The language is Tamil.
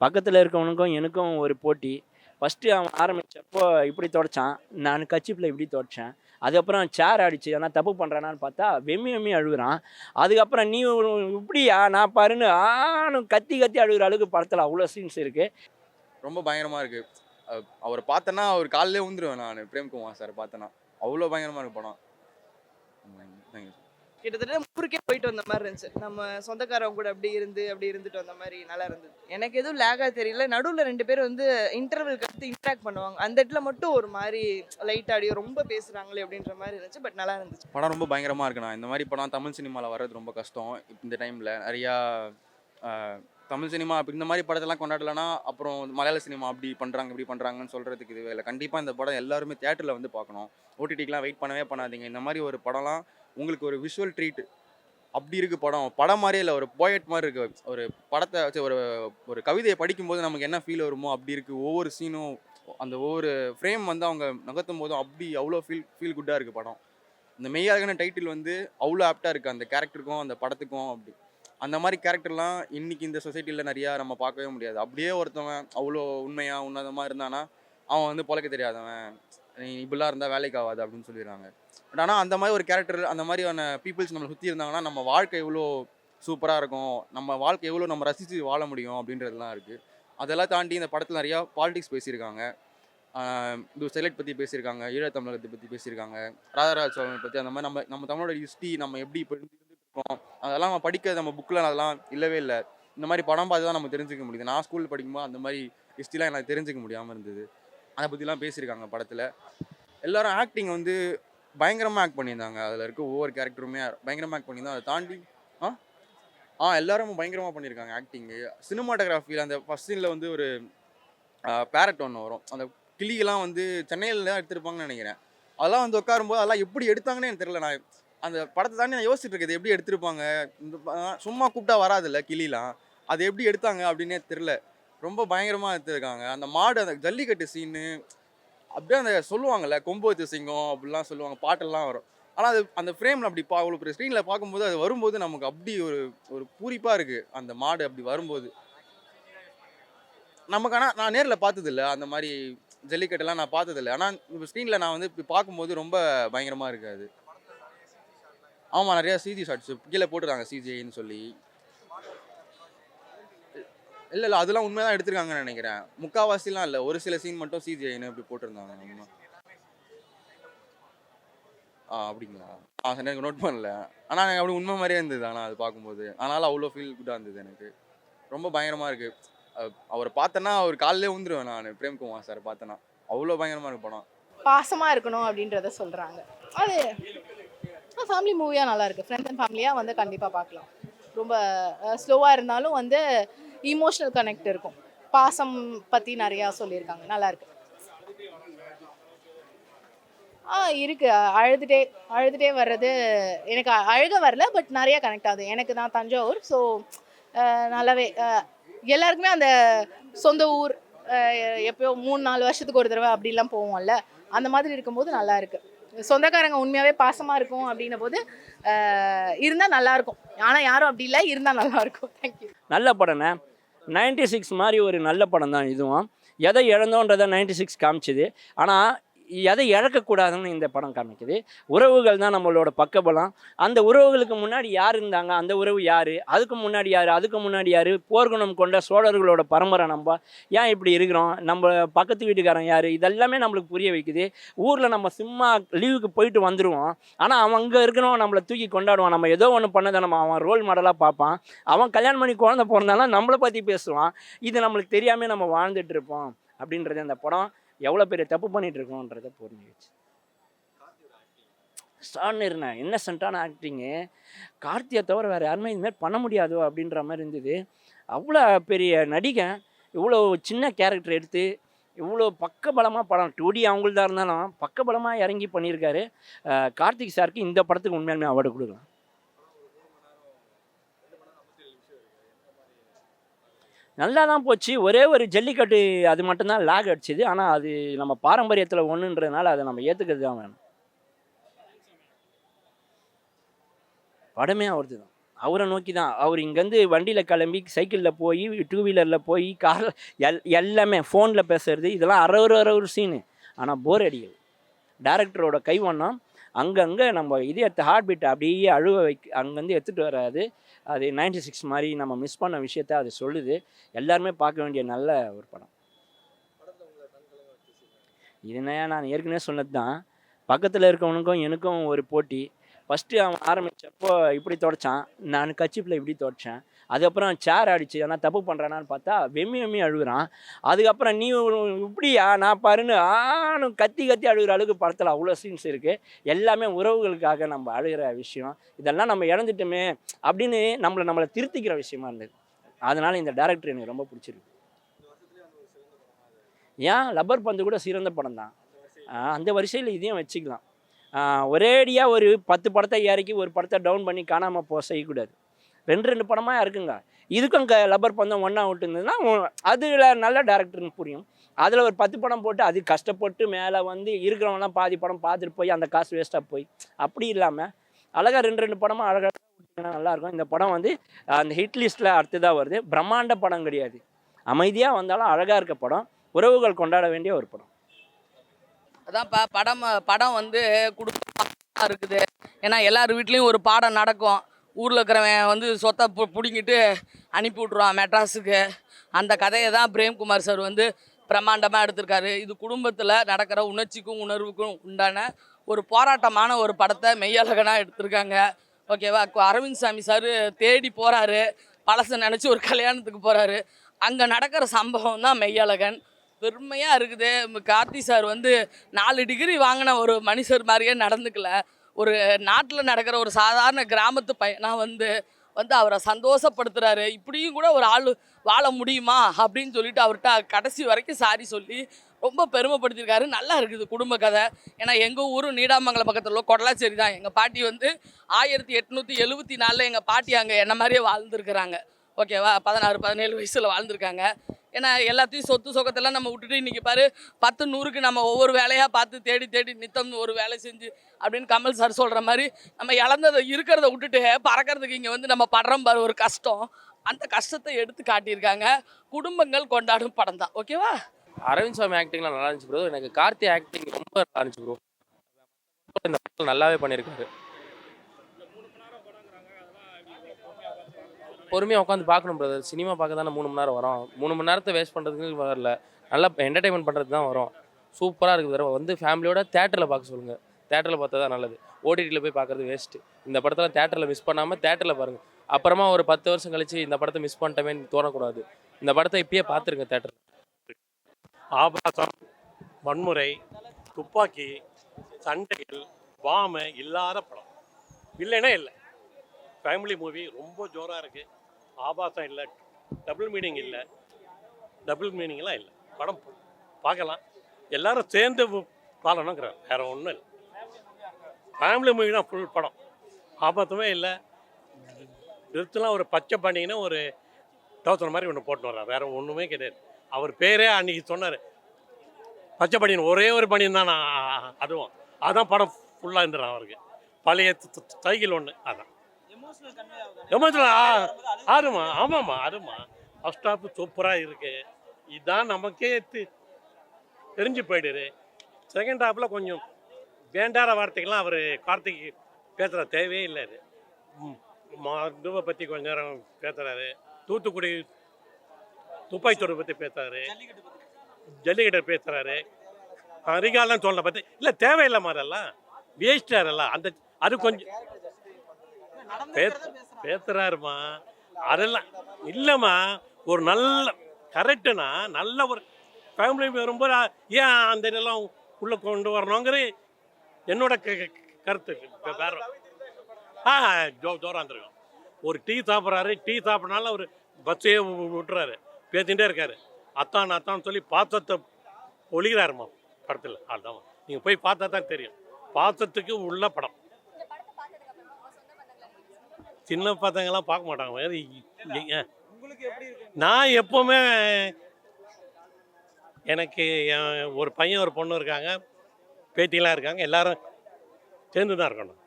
பக்கத்தில் இருக்கவனுக்கும் எனக்கும் ஒரு போட்டி. ஃபஸ்ட்டு அவன் ஆரம்பித்தப்போ இப்படி தொடச்சான், நான் கர்ச்சீஃபில் இப்படி தொடச்சேன். அதுக்கப்புறம் சேர் அடிச்சு நான் தப்பு பண்ணுறேனான்னு பார்த்தா வெம்மி வெம்மி அழுகுறான். அதுக்கப்புறம் நீ இப்படியா நான் பாருன்னு ஆன்னு கத்தி கத்தி அழுகுற அளவுக்கு படத்தில் அவ்வளோ சீன்ஸ் இருக்குது. ரொம்ப பயங்கரமாக இருக்குது. அவரை பார்த்தேன்னா அவர் காலிலே விழுந்துருவேன் நான். பிரேம்குமார் சார் பார்த்தேன்னா அவ்வளோ பயங்கரமாக இருக்கு படம். கிட்டத்தட்ட ஊருக்கே போயிட்டு வந்த மாதிரி இருந்துச்சு. நம்ம சொந்தக்காரவங்க கூட அப்படி இருந்துட்டு வந்த மாதிரி நல்லா இருந்தது. எனக்கு எதுவும் லேகா தெரியல. நடுவில் 2 பேர் வந்து இன்டர்வெல்க்கு அடுத்து இன்ட்ராக்ட் பண்ணுவாங்க. அந்த இடத்துல மட்டும் ஒரு மாதிரி லைட் ஆடியோ ரொம்ப பேசுகிறாங்களே அப்படின்ற மாதிரி இருந்துச்சு. பட் நல்லா இருந்துச்சு. படம் ரொம்ப பயங்கரமாக இருக்குண்ணா. இந்த மாதிரி படம் தமிழ் சினிமாவில் வர்றது ரொம்ப கஷ்டம். இந்த டைமில் நிறையா தமிழ் சினிமா அப்படி இந்த மாதிரி படத்தெல்லாம் கொண்டாடலைன்னா அப்புறம் மலையாள சினிமா அப்படி பண்ணுறாங்க இப்படி பண்ணுறாங்கன்னு சொல்கிறதுக்கு இதுவே இல்லை. கண்டிப்பாக இந்த படம் எல்லாருமே தியேட்டரில் வந்து பார்க்கணும். ஓடிடிக்கெலாம் வெயிட் பண்ணவே பண்ணாதீங்க. இந்த மாதிரி ஒரு படம்லாம் உங்களுக்கு ஒரு விஷுவல் ட்ரீட் அப்படி இருக்குது படம். படம் மாதிரியே இல்லை, ஒரு போயட் மாதிரி இருக்குது. ஒரு படத்தை வச்சு ஒரு கவிதையை படிக்கும்போது நமக்கு என்ன ஃபீல் வருமோ அப்படி இருக்குது. ஒவ்வொரு சீனும் அந்த ஒவ்வொரு ஃப்ரேம் வந்து அவங்க நகர்த்தும் போதும் அப்படி அவ்வளோ ஃபீல் குட்டாக இருக்குது படம். இந்த மெய்யாகன டைட்டில் வந்து அவ்வளோ ஆப்டாக இருக்குது அந்த கேரக்டருக்கும் அந்த படத்துக்கும். அப்படி அந்த மாதிரி கேரக்டர்லாம் இன்றைக்கி இந்த சொசைட்டியில் நிறையா நம்ம பார்க்கவே முடியாது. அப்படியே ஒருத்தவன் அவ்வளோ உண்மையாக உன்னதமாக இருந்தானா அவன் வந்து பொழைக்க தெரியாதவன், நீ இப்படிலாம் இருந்தால் வேலைக்கு ஆகாது அப்படின்னு சொல்லிடுறாங்க. பட் ஆனால் அந்த மாதிரி ஒரு கேரக்டர் அந்த மாதிரியான பீப்புள்ஸ் நம்மளை சுற்றி இருந்தாங்கன்னா நம்ம வாழ்க்கை எவ்வளோ சூப்பராக இருக்கும், நம்ம வாழ்க்கை எவ்வளோ நம்ம ரசித்து வாழ முடியும் அப்படின்றதுலாம் இருக்குது. அதெல்லாம் தாண்டி இந்த படத்தில் நிறையா பாலிடிக்ஸ் பேசியிருக்காங்க. இது ஸ்டெர்லைட் பற்றி பேசியிருக்காங்க, ஈழத்தமிழகத்தை பற்றி பேசியிருக்காங்க, ராஜராஜ சோழனை பற்றி. அந்த மாதிரி நம்ம தமிழோட ஹிஸ்ட்ரி நம்ம எப்படி இப்போ இருக்கோம் அதெல்லாம் நம்ம படிக்க நம்ம புக்கில் அதெல்லாம் இல்லவே இல்லை. இந்த மாதிரி படம் பார்த்து தான் நம்ம தெரிஞ்சுக்க முடியுது. நான் ஸ்கூலில் படிக்கும்போது அந்த மாதிரி ஹிஸ்ட்ரிலாம் எனக்கு தெரிஞ்சுக்க முடியாமல் இருந்தது. அதை பற்றிலாம் பேசியிருக்காங்க படத்தில். எல்லோரும் ஆக்டிங் வந்து பயங்கரமாக ஆக்ட் பண்ணியிருந்தாங்க. அதில் இருக்க ஒவ்வொரு கேரக்டருமே பயங்கரமாக ஆக்ட் பண்ணியிருந்தாங்க. அதை தாண்டி எல்லாரும் பயங்கரமாக பண்ணியிருக்காங்க ஆக்டிங்கு. சினிமாட்டோகிராஃபியில் அந்த ஃபஸ்ட் சீனில் வந்து ஒரு பேரட் ஒன்று வரும். அந்த கிளிகள்லாம் வந்து சென்னையில் தான் எடுத்திருப்பாங்கன்னு நினைக்கிறேன். அதெல்லாம் வந்து உட்காரும்போது அதெல்லாம் எப்படி எடுத்தாங்கன்னு எனக்கு தெரியல. நான் அந்த படத்தை தாண்டி நான் யோசிச்சுட்டு இருக்கேன், எப்படி எடுத்திருப்பாங்க. இந்த சும்மா கூப்பிட்டா வராதில்ல கிளிலாம், அது எப்படி எடுத்தாங்க அப்படின்னே தெரில. ரொம்ப பயங்கரமாக எடுத்துருக்காங்க. அந்த மாடு அந்த ஜல்லிக்கட்டு சீனு அப்படியே அந்த சொல்லுவாங்கள்ல கொம்பு வச்ச சிங்கம் அப்படிலாம் சொல்லுவாங்க, பாட்டெல்லாம் வரும். ஆனால் அது அந்த ஃப்ரேமில் அப்படி அவ்வளோ பெரிய ஸ்க்ரீனில் பார்க்கும்போது அது வரும்போது நமக்கு அப்படி ஒரு பூரிப்பாக இருக்குது அந்த மாடு அப்படி வரும்போது. நமக்கு ஆனால் நான் நேரில் பார்த்ததில்ல, அந்த மாதிரி ஜல்லிக்கட்டெல்லாம் நான் பார்த்ததில்ல. ஆனால் இப்போ ஸ்க்ரீனில் நான் வந்து இப்போ பார்க்கும்போது ரொம்ப பயங்கரமாக இருக்காது. ஆமாம், நிறையா சிஜி ஷாட்ஸ் கீழே போட்டுருக்காங்க சிஜிஐன்னு சொல்லி. இல்லை அதெல்லாம் உண்மையாக தான் எடுத்திருக்காங்கன்னு நினைக்கிறேன். முக்கால்வாசிலாம் இல்லை, ஒரு சில சீன் மட்டும் சிஜிஐன்னு இப்படி போட்டிருந்தாங்க. அப்படிங்களா? எனக்கு நோட் பண்ணல. ஆனால் எனக்கு அப்படி உண்மை மாதிரியே இருந்தது. ஆனால் அது பார்க்கும்போது ஆனாலும் அவ்வளோ ஃபீல் குட்டாக இருந்தது எனக்கு. ரொம்ப பயங்கரமாக இருக்குது. அவரை பார்த்தேன்னா அவர் காலிலே விழுந்துருவேன் நான். பிரேம்குமார் சார் பார்த்தேன்னா அவ்வளோ பயங்கரமாக இருக்கு படம். பாசமாக இருக்கணும் அப்படின்றத சொல்கிறாங்க. அது ஃபேமிலி மூவியாக நல்லாயிருக்கு. ஃப்ரெண்ட்ஸ் அண்ட் ஃபேமிலியாக வந்து கண்டிப்பாக பார்க்கலாம். ரொம்ப ஸ்லோவாக இருந்தாலும் வந்து இமோஷ்னல் கனெக்ட் இருக்கும். பாசம் பற்றி நிறையா சொல்லியிருக்காங்க, நல்லாயிருக்கு. இருக்கு. அழுதுகிட்டே வர்றது எனக்கு அழுக வரல, பட் நிறையா கனெக்ட் ஆகுது. எனக்கு நான் தஞ்சாவூர், ஸோ நல்லாவே எல்லாருக்குமே அந்த சொந்த ஊர் எப்போயோ 3-4 வருஷத்துக்கு ஒரு தடவை அப்படிலாம் போவோம்ல, அந்த மாதிரி இருக்கும்போது நல்லா இருக்குது. சொந்தக்காரங்க உண்மையாகவே பாசமாக இருக்கும் அப்படின்ன போது இருந்தால் நல்லாயிருக்கும். ஆனால் யாரும் அப்படி இல்லை, இருந்தால் நல்லாயிருக்கும். தேங்க்யூ. நல்ல படம்ண்ணே. 96 மாதிரி ஒரு நல்ல படம் தான் இதுவும். எதை இழந்தோன்றதை 96 காமிச்சிது. ஆனால் எதை இழக்கக்கூடாதுன்னு இந்த படம் காமிக்குது. உறவுகள் தான் நம்மளோட பக்கபலம். அந்த உறவுகளுக்கு முன்னாடி யார் இருந்தாங்க, அந்த உறவு யார், அதுக்கு முன்னாடி யார், போர்க்குணம் கொண்ட சோழர்களோட பரம்பரை. நம்ம ஏன் இப்படி இருக்கிறோம், நம்ம பக்கத்து வீட்டுக்காரன் யார், இதெல்லாமே நம்மளுக்கு புரிய வைக்குது. ஊரில் நம்ம சும்மா லீவுக்கு போயிட்டு வந்துடுவோம், ஆனால் அவன் அங்கே இருக்கிறவன் நம்மளை தூக்கி கொண்டாடுவான். நம்ம ஏதோ ஒன்று பண்ணதை நம்ம அவன் ரோல் மாடலாக பார்ப்பான். அவன் கல்யாணம் பண்ணி குழந்தை பிறந்தாலும் நம்மளை பற்றி பேசுவான். இது நம்மளுக்கு தெரியாமல் நம்ம வாழ்ந்துட்டு இருப்போம் அப்படின்றது அந்த படம் எவ்வளோ பெரிய தப்பு பண்ணிட்டு இருக்கோன்றதை புரிஞ்சுச்சு. ஸ்டார்னர்ண்ணா இன்னசென்ட்டான ஆக்டிங்கு. கார்த்தியை தவிர வேறு யாருமே இதுமாதிரி பண்ண முடியாதோ அப்படின்ற மாதிரி இருந்தது. அவ்வளோ பெரிய நடிகை இவ்வளோ சின்ன கேரக்டர் எடுத்து இவ்வளோ பக்கபலமாக படம் 2D அவங்கள்தான் இருந்தாலும் பக்கபலமாக இறங்கி பண்ணியிருக்காரு. கார்த்திக் சாருக்கு இந்த படத்துக்கு உண்மையாலுமே அவார்டு கொடுக்கலாம். நல்லா தான் போச்சு. ஒரே ஒரு ஜல்லிக்கட்டு அது மட்டும்தான் லாக் அடிச்சுது. ஆனால் அது நம்ம பாரம்பரியத்தில் ஒன்றுன்றதுனால அதை நம்ம ஏற்றுக்கிறது தான் வேணும். படமே அவரது தான். அவரை நோக்கி தான். அவர் இங்கேருந்து வண்டியில் கிளம்பி சைக்கிளில் போய் 2 வீலரில் போய் கார் எல்லாமே ஃபோனில் பேசுறது இதெல்லாம் ஒரு சீனு. ஆனால் போர் அடிக்குது. டேரக்டரோட கைவண்ணம் அங்கங்கே நம்ம இதயத்தை ஹார்ட் பீட்டை அப்படியே அழுவ அங்கேருந்து எடுத்துகிட்டு வராது. அது 96 மாதிரி நம்ம மிஸ் பண்ண விஷயத்த அது சொல்லுது. எல்லாருமே பார்க்க வேண்டிய நல்ல ஒரு படம். இதுனா நான் ஏற்கனவே சொன்னது தான். பக்கத்தில் இருக்கவனுக்கும் எனக்கும் ஒரு போட்டி. ஃபஸ்ட்டு அவன் ஆரம்பித்தப்போ இப்படி துடைச்சான், நான் கச்சிப்பில் இப்படி துடைச்சேன். அதுக்கப்புறம் சேர் அடிச்சு ஆனால் தப்பு பண்ணுறானான்னு பார்த்தா வெம்மி அழுகுறான். அதுக்கப்புறம் நீ இப்படியா நான் பாருன்னு ஆனும் கத்தி அழுகிற அளவுக்கு படத்தில் அவ்வளோ சீன்ஸ் இருக்குது. எல்லாமே உறவுகளுக்காக நம்ம அழுகிற விஷயம். இதெல்லாம் நம்ம இழந்துட்டோமே அப்படின்னு நம்மளை திருத்திக்கிற விஷயமா இருந்தது. அதனால் இந்த டேரக்டர் எனக்கு ரொம்ப பிடிச்சிருக்கு. ஏன் லப்பர் பந்து கூட சிறந்த படம் தான். அந்த வரிசையில் இதையும் வச்சுக்கலாம். ஒரேடியாக ஒரு 10 படத்தை இறக்கி ஒரு படத்தை டவுன் பண்ணி காணாமல் போக செய்யக்கூடாது. 2 படமாக இருக்குங்க. இதுக்கும் லப்பர் பந்தம் ஒன்றா விட்டுருந்ததுன்னா அதில் நல்ல டேரக்டர்னு புரியும். அதில் ஒரு 10 படம் போட்டு அது கஷ்டப்பட்டு மேலே வந்து இருக்கிறவங்களாம் பாதி படம் பார்த்துட்டு போய் அந்த காசு வேஸ்ட்டாக போய் அப்படி இல்லாமல் அழகாக 2 படமாக அழகாக விட்டிங்கன்னா நல்லாயிருக்கும். இந்த படம் வந்து அந்த ஹிட் லிஸ்ட்டில் அடுத்ததாக வருது. பிரம்மாண்ட படம் கிடையாது, அமைதியாக வந்தாலும் அழகாக இருக்க படம், உறவுகள் கொண்டாட வேண்டிய ஒரு படம். அதான்ப்பா படம் வந்து குடும்பமாக இருக்குது. ஏன்னா எல்லார் வீட்லேயும் ஒரு பாடம் நடக்கும். ஊரில் இருக்கிறவன் வந்து சொத்தை பிடிங்கிட்டு அனுப்பி விட்ருவான் மெட்ராஸுக்கு. அந்த கதையை தான் பிரேம்குமார் சார் வந்து பிரம்மாண்டமாக எடுத்திருக்காரு. இது குடும்பத்தில் நடக்கிற உணர்ச்சிக்கும் உணர்வுக்கும் உண்டான ஒரு போராட்டமான ஒரு படத்தை மெய்யழகனாக எடுத்திருக்காங்க. ஓகேவா? அரவிந்த் சாமி சார் தேடி போகிறாரு, பழசை நினச்சி ஒரு கல்யாணத்துக்கு போகிறாரு. அங்கே நடக்கிற சம்பவம் தான் மெய்யழகன். பெருமையாக இருக்குது. கார்த்தி சார் வந்து 4 டிகிரி வாங்கின ஒரு மனுஷர் மாதிரியே நடந்துக்கல. ஒரு நாட்டில் நடக்கிற ஒரு சாதாரண கிராமத்து பையனாக வந்து அவரை சந்தோஷப்படுத்துகிறாரு. இப்படியும் கூட ஒரு ஆள் வாழ முடியுமா அப்படின்னு சொல்லிட்டு அவர்கிட்ட கடைசி வரைக்கும் சாரி சொல்லி ரொம்ப பெருமைப்படுத்தியிருக்காரு. நல்லா இருக்குது குடும்ப கதை. ஏன்னா எங்கள் ஊரும் நீடாமங்கலம் பக்கத்தில் உள்ள கொடலாச்சேரி தான். எங்கள் பாட்டி வந்து 1874 எங்கள் பாட்டி அங்கே என்ன மாதிரியே வாழ்ந்துருக்குறாங்க. ஓகேவா? 16-17 வயசில் வாழ்ந்துருக்காங்க. ஏன்னா எல்லாத்தையும் சொத்து சொகத்தெல்லாம் நம்ம விட்டுட்டு இன்றைக்கி பாரு 10-100க்கு நம்ம ஒவ்வொரு வேலையாக பார்த்து தேடி நித்தம் ஒரு வேலை செஞ்சு அப்படின்னு கமல் சார் சொல்கிற மாதிரி நம்ம இழந்ததை இருக்கிறத விட்டுட்டு பறக்கிறதுக்கு இங்கே வந்து நம்ம படுறோம் பாரு ஒரு கஷ்டம். அந்த கஷ்டத்தை எடுத்து காட்டியிருக்காங்க. குடும்பங்கள் கொண்டாடும் படம் தான். ஓகேவா? அரவிந்த் சாமி ஆக்டிங்லாம் நல்லா இருந்துச்சு ப்ரோ. எனக்கு கார்த்தி ஆக்டிங் ரொம்ப நல்லா இருந்துச்சு ப்ரோ. இந்த படத்தில் நல்லாவே பண்ணியிருக்காரு. பொறுமையாக உட்காந்து பார்க்கணும் பிரதர். சினிமா பார்க்க தானே 3 மணி நேரம் வரும். 3 மணி நேரத்தை வேஸ்ட் பண்ணுறதுக்கு வரல, நல்லா என்டர்டைன்மெண்ட் பண்ணுறது தான் வரும். சூப்பராக இருக்குது. தடவை வந்து ஃபேமிலியோட தேட்டரில் பார்க்க சொல்லுங்கள். தேட்டரில் பார்த்தா தான் நல்லது. ஓடிடியில் போய் பார்க்குறது வேஸ்ட்டு. இந்த படத்தில் தேட்டரில் மிஸ் பண்ணாமல் தேட்டரில் பாருங்கள். அப்புறமா ஒரு 10 வருஷம் கழிச்சு இந்த படத்தை மிஸ் பண்ணிட்டோமேன்னு தோணக்கூடாது. இந்த படத்தை இப்பயே பார்த்துருங்க தேட்டரில். ஆபாசம், வன்முறை, துப்பாக்கி, சண்டைகள், பாம்பு இல்லாத படம் இல்லைன்னா இல்லை. ஃபேமிலி மூவி ரொம்ப ஜோராக இருக்குது. ஆபாசம் இல்லை, டபுள் மீனிங்லாம் இல்லை. படம் பார்க்கலாம், எல்லாரும் சேர்ந்து பாலணுங்கிறார், வேறு ஒன்றும் இல்லை. ஃபேமிலி மூவி தான் ஃபுல் படம். ஆபாசமே இல்லை. நிறுத்தலாம் ஒரு பச்சை பண்ணிங்கன்னா ஒரு 1000 மாதிரி ஒன்று போட்டு வர்றார், வேறு ஒன்றுமே கிடையாது. அவர் பேரே அன்றைக்கி சொன்னார், பச்சை பனியன், ஒரே ஒரு பனியன் தான். நான் அதுதான் படம் ஃபுல்லாக இருந்துடுறேன் அவருக்கு. பழைய சைக்கிள் ஒன்று அதான் எமோஷனல் ஆறுமா. ஆமாம்மா, ஆறுமா. ஃபஸ்ட் ஹாஃப் சூப்பராக இருக்குது. இதுதான் நமக்கே தெரிஞ்சு போயிடுது. செகண்ட் ஹாஃபில் கொஞ்சம் வேண்டாத வார்த்தைகள்லாம் அவர் கார்த்திக் பேசுகிற தேவையே இல்லை. அது இதுவை பற்றி கொஞ்ச நேரம் பேசுகிறாரு. தூத்துக்குடி துப்பாக்கிச்சூடு பற்றி பேசுகிறாரு, ஜல்லிக்கட்டை பேசுகிறாரு, அதிகாலம் சொல்ல பற்றி இல்லை. தேவையில்லை மாதிரிலாம் வேஸ்டாரெல்லாம் அந்த அது கொஞ்சம் பேசுறாருமா. அதெல்லாம் இல்லைம்மா, ஒரு நல்ல கரெக்டுனா நல்ல ஒரு ஃபேமிலி வரும்போது ஏன் அந்த இதெல்லாம் உள்ளே கொண்டு வரணுங்கிற என்னோட கருத்து. வேற ஜோராக இருந்திருக்கும். ஒரு டீ சாப்பிட்றாரு, டீ சாப்பிட்றனால ஒரு பஸ்ஸையே விட்டுறாரு, பேசிகிட்டே இருக்காரு. அத்தான் சொல்லி பாசத்தை ஒழிகிறாருமா படத்தில். அதுதான் நீங்கள் போய் பார்த்தா தான் தெரியும். பாசத்துக்கு உள்ள படம். சின்ன பசங்கள்லாம் பார்க்க மாட்டாங்க. நான் எப்போவுமே எனக்கு ஒரு பையன் ஒரு பொண்ணு இருக்காங்க, பேட்டிலாம் இருக்காங்க, எல்லாரும் சேர்ந்து தான் இருக்கணும்.